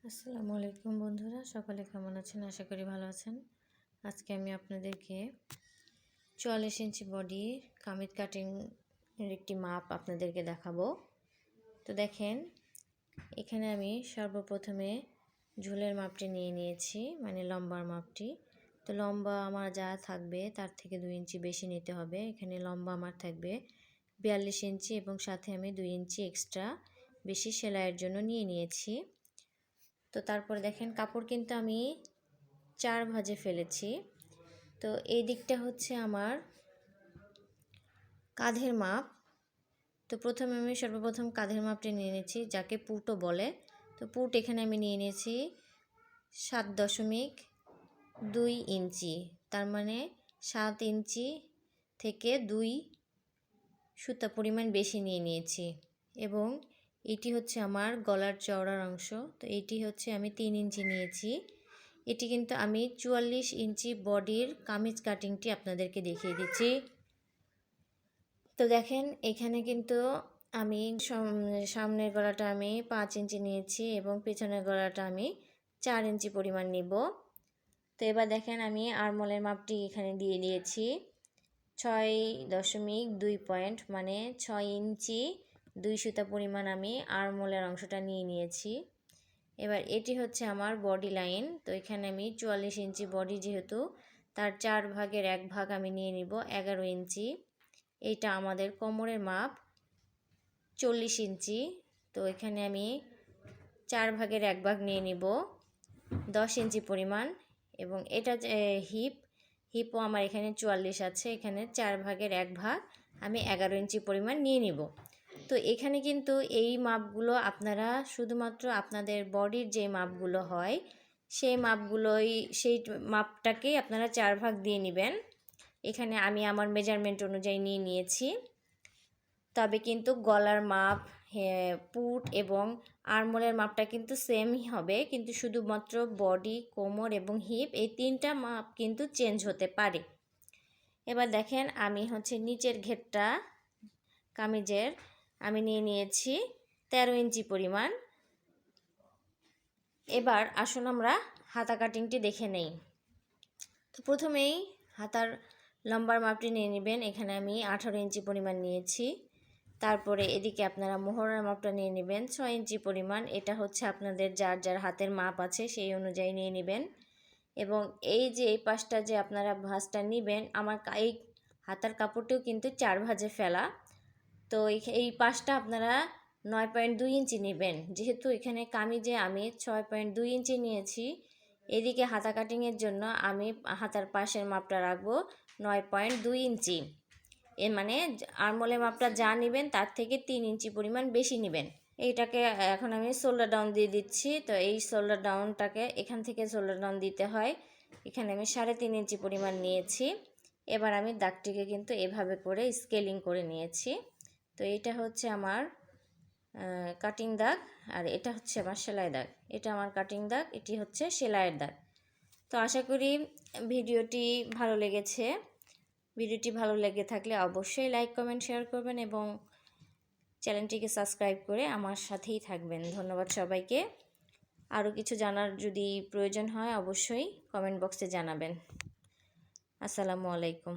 আসসালামু আলাইকুম বন্ধুরা, সকলে কেমন আছেন? আশা করি ভালো আছেন। আজকে আমি আপনাদেরকে 44 ইঞ্চি বডি কামিজ কাটিং এর একটি মাপ আপনাদেরকে দেখাবো। তো দেখেন, এখানে আমি সর্বপ্রথমে ঝুলের মাপটি নিয়ে নিয়েছি, মানে লম্বার মাপটি। তো লম্বা আমার যা থাকবে তার থেকে 2 ইঞ্চি বেশি নিতে হবে। এখানে লম্বা আমার থাকবে 42 ইঞ্চি এবং সাথে আমি 2 ইঞ্চি এক্সট্রা বেশি সেলাইয়ের জন্য নিয়ে নিয়েছি। তো তারপর দেখেন, কাপড় কিন্তু আমি 4 ভাঁজে ফেলেছি। তো এই দিকটা হচ্ছে আমার কাঁধের মাপ। তো প্রথমে আমি সর্বপ্রথম কাঁধের মাপটি নিয়ে নিয়েছি, যাকে পুটও বলে। তো পুট এখানে আমি নিয়ে নিয়েছি 7.2 ইঞ্চি, তার মানে 7 ইঞ্চি থেকে 2 সুতা পরিমাণ বেশি নিয়ে নিয়েছি। এবং এটি হচ্ছে আমার গলার চওড়ার অংশ। তো এটি হচ্ছে আমি 3 ইঞ্চি নিয়েছি। এটি কিন্তু আমি 44 ইঞ্চি বডির কামিজ কাটিংটি আপনাদেরকে দেখিয়ে দিচ্ছি। তো দেখেন, এখানে কিন্তু আমি সামনের গলাটা আমি 5 ইঞ্চি নিয়েছি এবং পেছনের গলাটা আমি 4 ইঞ্চি পরিমাণ নিব। তো এবার দেখেন, আমি আরমোলের মাপটি এখানে দিয়ে দিয়েছি 6.2 পয়েন্ট, মানে 6 ইঞ্চি 2 সুতা পরিমাণ আমি আরমোলের অংশটা নিয়ে নিয়েছি। এবার এটি হচ্ছে আমার বডি লাইন। তো এখানে আমি 44 ইঞ্চি বডি, যেহেতু তার 4 ভাগের 1 ভাগ আমি নিয়ে নিব 11 ইঞ্চি। এইটা আমাদের কোমরের মাপ 40 ইঞ্চি। তো এখানে আমি 4 ভাগের 1 ভাগ নিয়ে নিব 10 ইঞ্চি পরিমাণ। এবং এটা হিপও আমার এখানে 44 আছে, এখানে 4 ভাগের 1 ভাগ আমি 11 ইঞ্চি পরিমাণ নিয়ে নিব। তো এখানে কিন্তু এই মাপগুলো আপনারা শুধুমাত্র আপনাদের বডির যে মাপগুলো হয় সেই মাপটাকেই আপনারা 4 ভাগ দিয়ে নেবেন। এখানে আমি আমার মেজারমেন্ট অনুযায়ী নিয়ে নিয়েছি। তবে কিন্তু গলার মাপ, পুট এবং আরমোলের মাপটা কিন্তু সেমই হবে, কিন্তু শুধুমাত্র বডি, কোমর এবং হিপ এই 3টা মাপ কিন্তু চেঞ্জ হতে পারে। এবার দেখেন, আমি হচ্ছে নিচের ঘেরটা কামিজের আমি নিয়ে নিয়েছি 13 ইঞ্চি পরিমাণ। এবার আসুন আমরা হাতা কাটিংটি দেখে নেই। তো প্রথমেই হাতার লম্বার মাপটি নিয়ে নেবেন। এখানে আমি 18 ইঞ্চি পরিমাণ নিয়েছি। তারপরে এদিকে আপনারা মোহরার মাপটা নিয়ে নেবেন 6 ইঞ্চি পরিমাণ। এটা হচ্ছে আপনাদের যার যার হাতের মাপ আছে সেই অনুযায়ী নিয়ে নেবেন। এবং এই যে এই পাশটা যে আপনারা ভাঁজটা নেবেন, আমার এই হাতার কাপড়টিও কিন্তু 4 ভাঁজে ফেলা। তো এই পাশটা আপনারা 9.2 ইঞ্চি নেবেন। যেহেতু এখানে কামিজে আমি 6.2 ইঞ্চি নিয়েছি, এদিকে হাতা কাটিংয়ের জন্য আমি হাতার পাশের মাপটা রাখবো 9.2 ইঞ্চি। এর মানে আরমোলের মাপটা যা নেবেন তার থেকে 3 ইঞ্চি পরিমাণ বেশি নেবেন। এইটাকে এখন আমি শোল্ডার ডাউন দিয়ে দিচ্ছি। তো এই শোল্ডার ডাউনটাকে এখান থেকে শোল্ডার ডাউন দিতে হয়। এখানে আমি 3.5 ইঞ্চি পরিমাণ নিয়েছি। এবার আমি দাগটিকে কিন্তু এভাবে করে স্কেলিং করে নিয়েছি। তো এইটা হচ্ছে আমার কাটিং দাগ, আর এটা হচ্ছে আমার সেলাই দাগ। এটা আমার কাটিং দাগ, এটি হচ্ছে সেলাইয়ের দাগ। তো আশা করি ভিডিওটি ভালো লেগেছে। ভিডিওটি ভালো লেগে থাকলে অবশ্যই লাইক, কমেন্ট, শেয়ার করবেন এবং চ্যানেলটিকে সাবস্ক্রাইব করে আমার সাথেই থাকবেন। ধন্যবাদ সবাইকে। আরও কিছু জানার যদি প্রয়োজন হয় অবশ্যই কমেন্ট বক্সে জানাবেন। আসসালামু আলাইকুম।